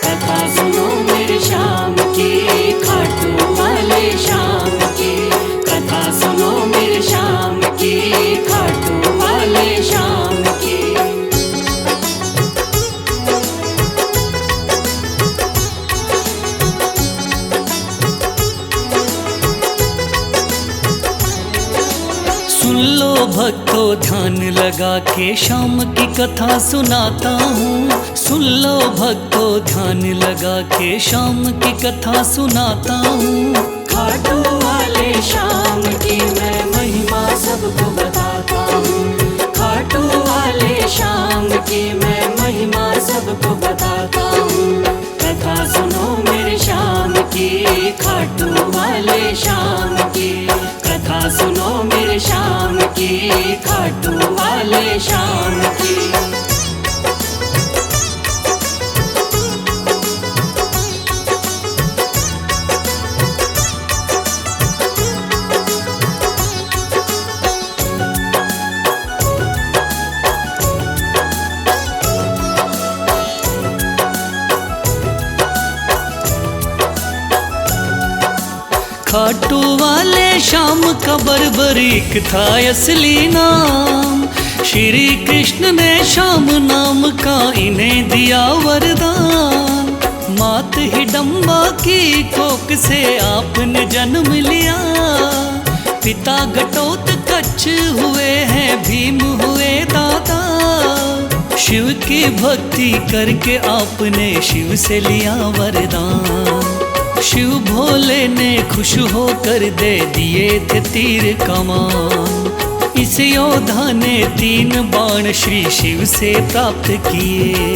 कथा सुनो मेरे श्याम की, खाटू वाले श्याम की। कथा सुनो मेरे श्याम की, खाटू वाले श्याम की। सुन लो भक्तों ध्यान लगा के श्याम की कथा सुनाता हूँ। सुन लो भक्तों ध्यान लगा के श्याम की कथा सुनाता हूँ। खाटू वाले श्याम की मैं महिमा सबको बताता हूँ। खाटू वाले श्याम की मैं महिमा सबको बताता हूँ। कथा सुनो मेरे श्याम की, खाटू वाले श्याम की। कथा सुनो मेरे श्याम की, खाटू वाले श्याम की। खाटू वाले श्याम का बर्बरीक था असली नाम। श्री कृष्ण ने श्याम नाम का इन्हें दिया वरदान। मात हिडम्बा की कोख से आपने जन्म लिया। पिता घटोत्कच हुए हैं, भीम हुए दादा। शिव की भक्ति करके आपने शिव से लिया वरदान। शिव भोले ने खुश होकर दे दिए थे तीर कमान। इस योद्धा ने 3 बाण श्री शिव से प्राप्त किए।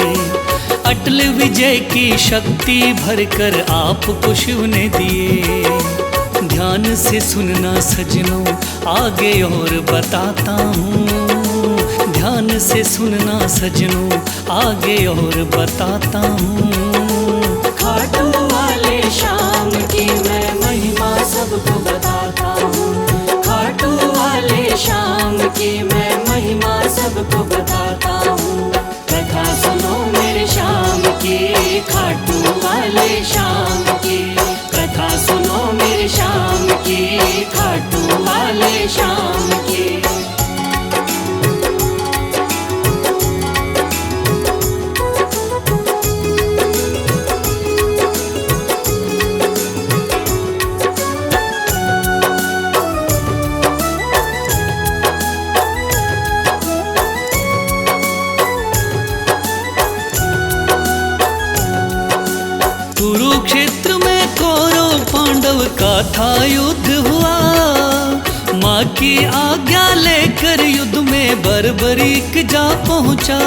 अटल विजय की शक्ति भरकर आपको शिव ने दिए। ध्यान से सुनना सजनों आगे और बताता हूँ। ध्यान से सुनना सजनों आगे और बताता हूँ। खाटू वाले श्याम की मैं महिमा सबको बताता हूँ। खाटू वाले श्याम की मैं महिमा सबको बताता हूँ। कथा सुनो मेरे श्याम की, खाटू वाले श्याम की। कथा सुनो मेरे श्याम की, खाटू वाले श्याम की। कुरुक्षेत्र में कौरव पांडव का था युद्ध हुआ। माँ की आज्ञा लेकर युद्ध में बर्बरीक जा पहुँचा।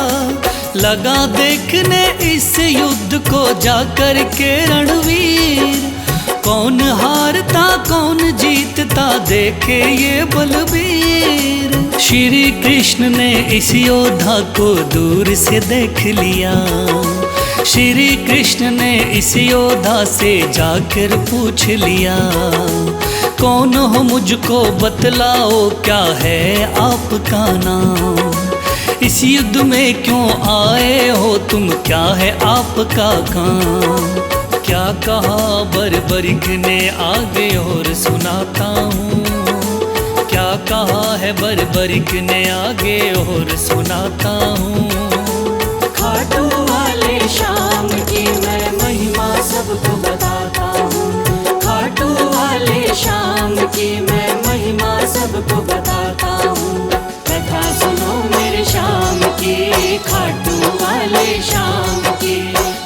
लगा देखने इस युद्ध को जाकर के रणवीर। कौन हारता कौन जीतता देखे ये बलवीर। श्री कृष्ण ने इस योद्धा को दूर से देख लिया। श्री कृष्ण ने इस योद्धा से जाकर पूछ लिया। कौन हो मुझको बतलाओ, क्या है आपका नाम। इस युद्ध में क्यों आए हो तुम, क्या है आपका काम। क्या कहा बर्बरीक ने आगे और सुनाता हूँ। क्या कहा है बर्बरीक ने आगे और सुनाता हूँ। खाटू वाले श्याम की मैं महिमा सबको बताता हूँ। खाटू वाले श्याम की मैं महिमा सबको बताता हूँ। कथा सुनो मेरे श्याम की, खाटू वाले श्याम की।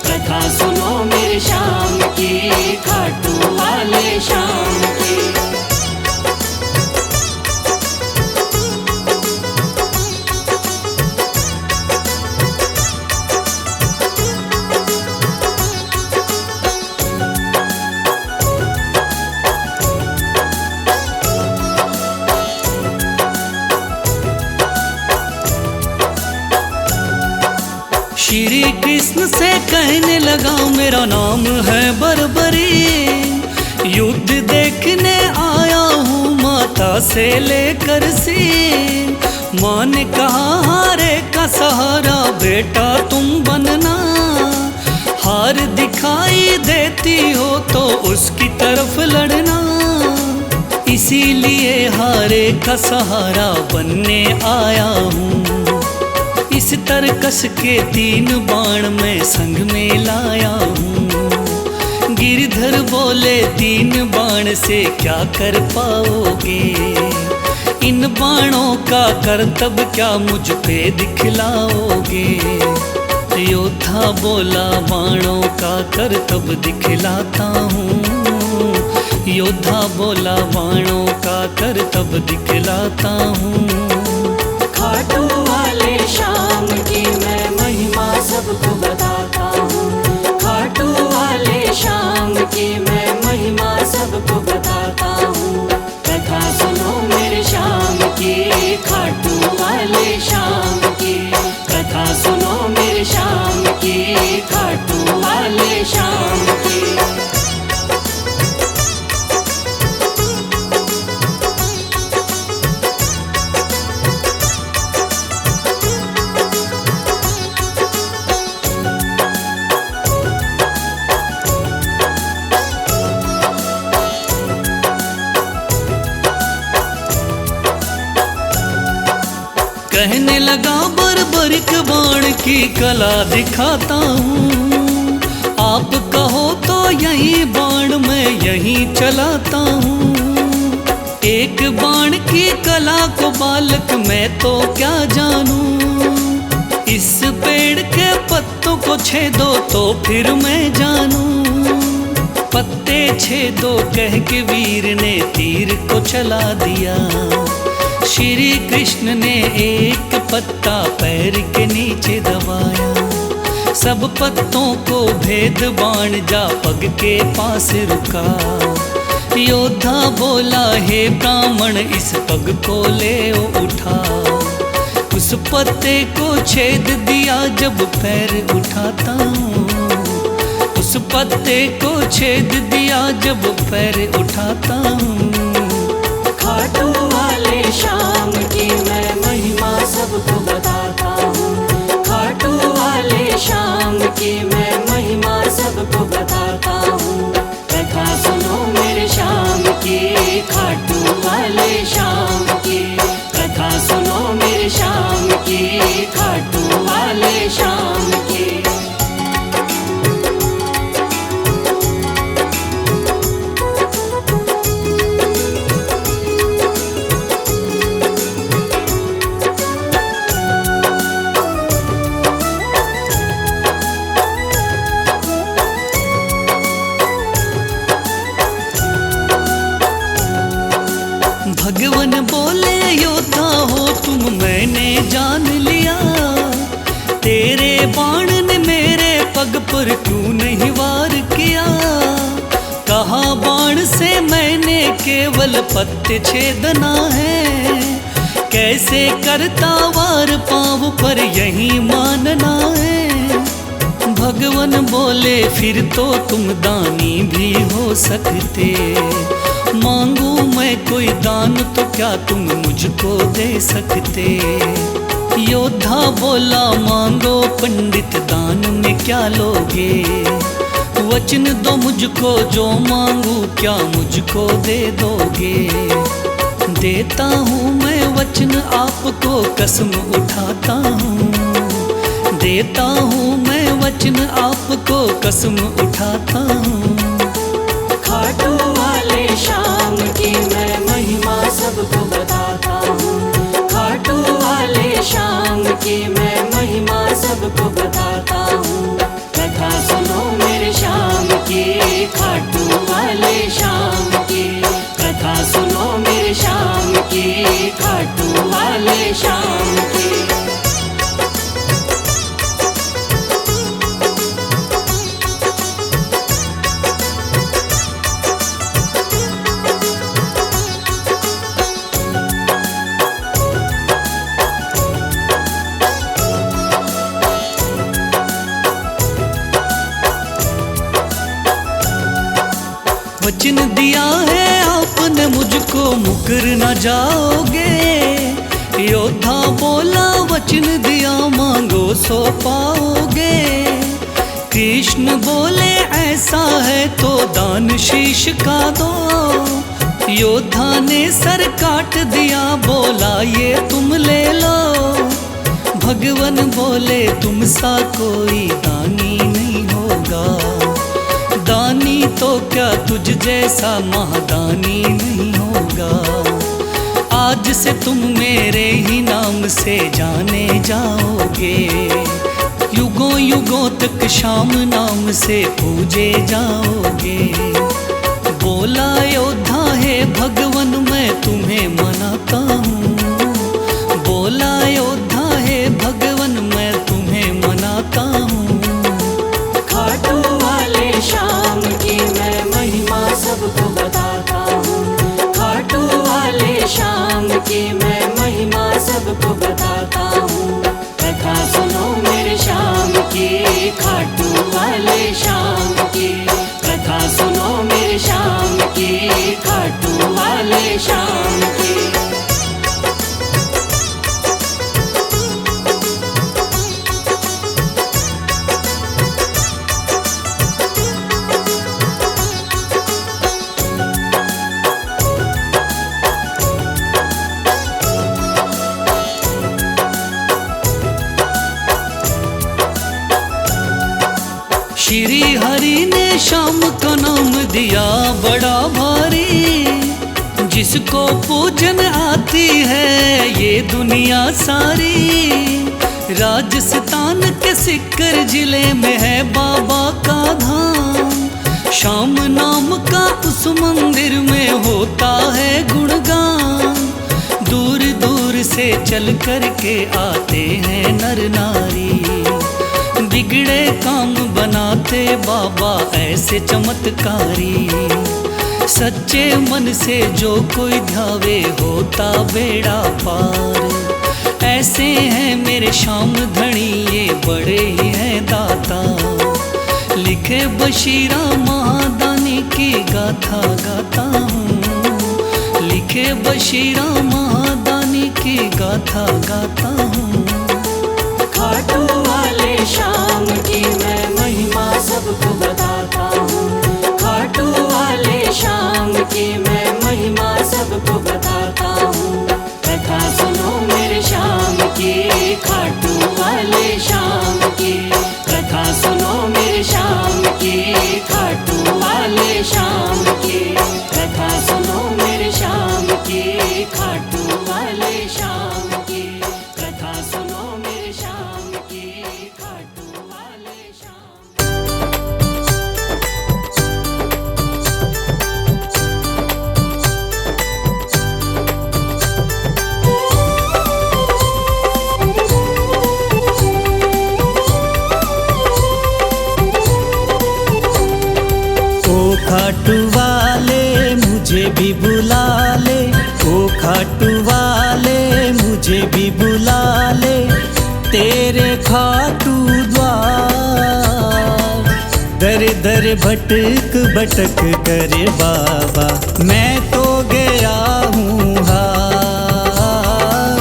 कथा सुनो मेरे श्याम की, खाटू वाले श्याम की। श्री कृष्ण से कहने लगा मेरा नाम है बर्बरी। युद्ध देखने आया हूँ माता से लेकर सीन। माँ ने कहा हारे का सहारा बेटा तुम बनना। हार दिखा दिखाई देती हो तो उसकी तरफ लड़ना। इसीलिए हारे का सहारा बनने आया हूँ। इस तरकस के 3 बाण मैं संग में लाया हूँ। गिरधर बोले 3 बाण से क्या कर पाओगे, इन बाणों का करतब क्या मुझ पे दिखलाओगे। योद्धा बोला बाणों का करतब दिखलाता हूँ। योद्धा बोला बाणों का करतब दिखलाता हूँ। खाटू वाले शाम की मैं महिमा सबको बताता हूँ। खाटू वाले शाम की मैं महिमा सबको बताता हूँ। कथा सुनो मेरे शाम की, खाटू वाले शाम की। कथा सुनो मेरे शाम की, खाटू वाले शाम की। कहने लगा बर्बरिक बाण की कला दिखाता हूँ। आप कहो तो यही बाण मैं यहीं चलाता हूँ। एक बाण की कला को बालक मैं तो क्या जानूं। इस पेड़ के पत्तों को छेदो तो फिर मैं जानूं। पत्ते छेदो कह के वीर ने तीर को चला दिया। श्री कृष्ण ने एक पत्ता पैर के नीचे दबाया। सब पत्तों को भेद बाण जा पग के पास रुका। योद्धा बोला हे ब्राह्मण इस पग को ले उठा। उस पत्ते को छेद दिया जब पैर उठाता हूँ। उस पत्ते को छेद दिया जब पैर उठाता हूँ। खाटू वाले शाम की मैं महिमा सबको बताता हूँ। खाटू वाले शाम की मैं महिमा सबको बताता हूँ। कथा सुनो मेरे शाम की, खाटू वाले शाम की। कथा सुनो मेरे शाम की, खाटू वाले शाम की। भगवान बोले योद्धा हो तुम मैंने जान लिया। तेरे बाण ने मेरे पग पर क्यों नहीं वार किया। कहा बाण से मैंने केवल पत्ते छेदना है। कैसे करता वार पाँव पर यही मानना है। भगवान बोले फिर तो तुम दानी भी हो सकते। मांगू मैं कोई दान तो क्या तुम मुझको दे सकते। योद्धा बोला मांगो पंडित दान में क्या लोगे। वचन दो मुझको जो मांगू क्या मुझको दे दोगे। देता हूँ मैं वचन आपको कसम उठाता हूँ। देता हूँ मैं वचन आपको कसम उठाता हूँ। खाटू वाले शाम की मैं महिमा सबको बताता हूँ। खाटू वाले शाम की मैं महिमा सबको बताता हूँ। कथा सुनो मेरे शाम की, खाटू वाले शाम की। कथा सुनो मेरे शाम की, खाटू वाले शाम की। वचन दिया है आपने मुझको मुकर न जाओगे। योद्धा बोला वचन दिया मांगो सो पाओगे। कृष्ण बोले ऐसा है तो दान शीश का दो। योद्धा ने सर काट दिया, बोला ये तुम ले लो। भगवन बोले तुम सा कोई दानी नहीं होगा। दानी तो क्या तुझ जैसा महादानी नहीं होगा। आज से तुम मेरे ही नाम से जाने जाओगे। युगों युगों तक श्याम नाम से पूजे जाओगे। बोला योद्धा है भगवन मैं तुम्हें मनाता हूँ। बोला योद्धा है भगवन मैं तुम्हें मनाता हूँ। खाटू वाले श्याम की मैं महिमा सबको बताता हूँ। खाटू वाले श्याम की मैं महिमा सबको बताता हूँ। कथा सुनो मेरे श्याम की, खाटू वाले श्याम की। कथा सुनो मेरे श्याम की, खाटू वाले श्याम की। श्री हरि ने श्याम का नाम दिया बड़ा भारी। जिसको पूजन आती है ये दुनिया सारी। राजस्थान के सिक्कर जिले में है बाबा का धाम। श्याम नाम का उस मंदिर में होता है गुणगान। दूर दूर से चल कर के आते हैं नर नारी। बिगड़े काम बनाते बाबा ऐसे चमत्कारी। सच्चे मन से जो कोई ध्यावे होता बेड़ा पार। ऐसे हैं मेरे श्याम धनी ये बड़े ही हैं दाता। लिखे बशीरा महादानी की गाथा गाता हूँ। लिखे बशीरा महादानी की गाथा गाता हूँ। खाटू वाले श्याम की मैं महिमा सबको बताता हूँ। खाटू वाले श्याम की मैं महिमा सबको बताता हूँ। कथा सुनो मेरे श्याम की, खाटू वाले श्याम की। कथा सुनो मेरे श्याम की, खाटू वाले श्याम की। कथा सुनो मेरे श्याम की, खाटू वाले श्याम की। कथा सुनो मेरे श्याम की, खाटू वाले श्याम। ओ खाटू वाले मुझे भी बुला ले। ओ खाटू वाले मुझे भी बुला ले। तेरे खाटू द्वार दर दर भटक भटक करे बाबा। मैं तो गया हूँ हार।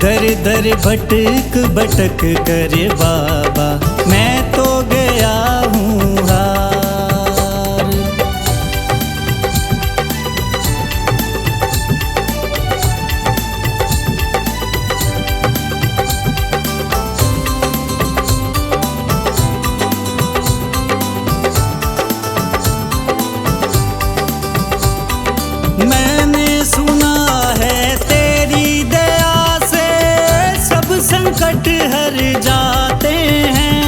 दर दर भटक भटक करे बाबा। मैं तो गया हूँ हार। मैंने सुना है तेरी दया से सब संकट हर जाते हैं।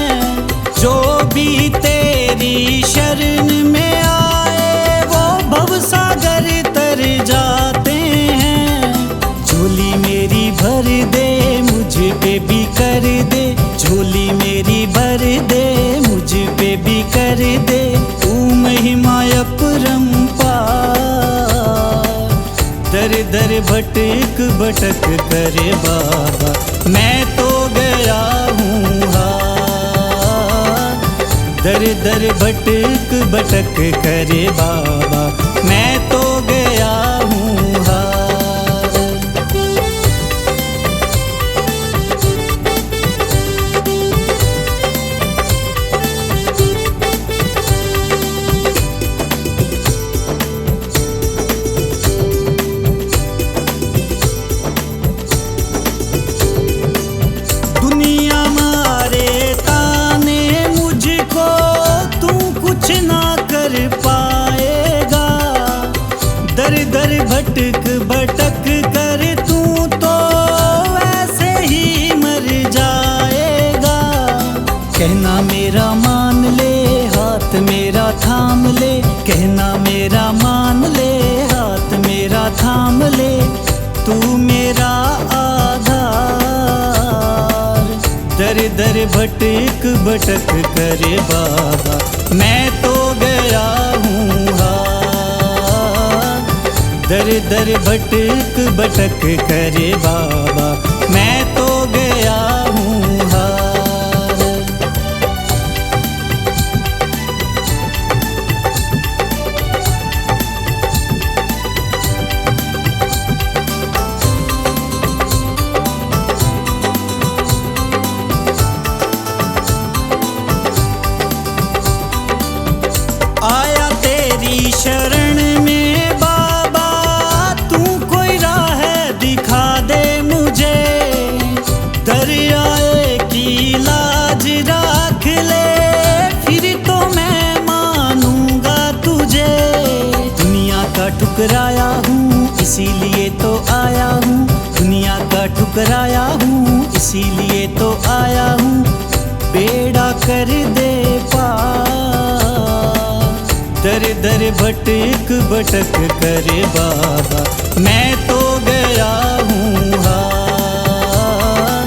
जो भी तेरी शरण में आए वो भवसागर तर जाते हैं। झोली मेरी भर दे मुझ पे भी कर दे। झोली मेरी भर दे मुझ पे भी कर दे। तू महिमा अपरंपार। दर दर भटक भटक करे बाबा। मैं तो गया हूँ हार। दर दर भटक भटक करे बाबा। मैं तो गया हूँ हार। कुछ ना कर पाएगा। दर दर भटक भटक कर तू तो वैसे ही मर जाएगा। कहना मेरा मान ले, हाथ मेरा थाम ले, कहना मेरा मान ले, हाथ मेरा थाम ले, तू मेरा आधार। दर दर भटक भटक करे बाबा, मैं तो गया हूँ हार। दर दर भटक भटक करे बाबा, मैं तो गया हूँ हार। आया तेरी शरण में बाबा, तू कोई राह दिखा दे मुझे। दरियाए की लाज राख ले, फिर तो मैं मानूंगा तुझे। दुनिया का ठुकराया हूँ इसीलिए तो आया हूँ, दुनिया का ठुकराया हूँ इसीलिए तो आया हूँ। बेड़ा कर दे पार। दर दर भटक भटक करे बाबा, मैं तो गया हूँ हार।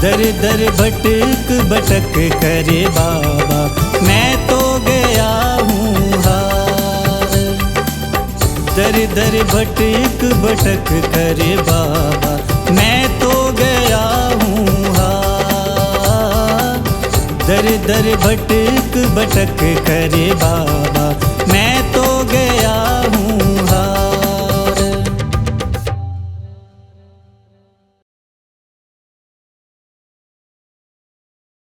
दर दर भटक भटक करे बाबा, मैं तो गया हूँ हार। दर दर भटक भटक करे बाबा, मैं तो गया हूँ हार। दर दर भटक भटक करे बाबा, मैं तो गया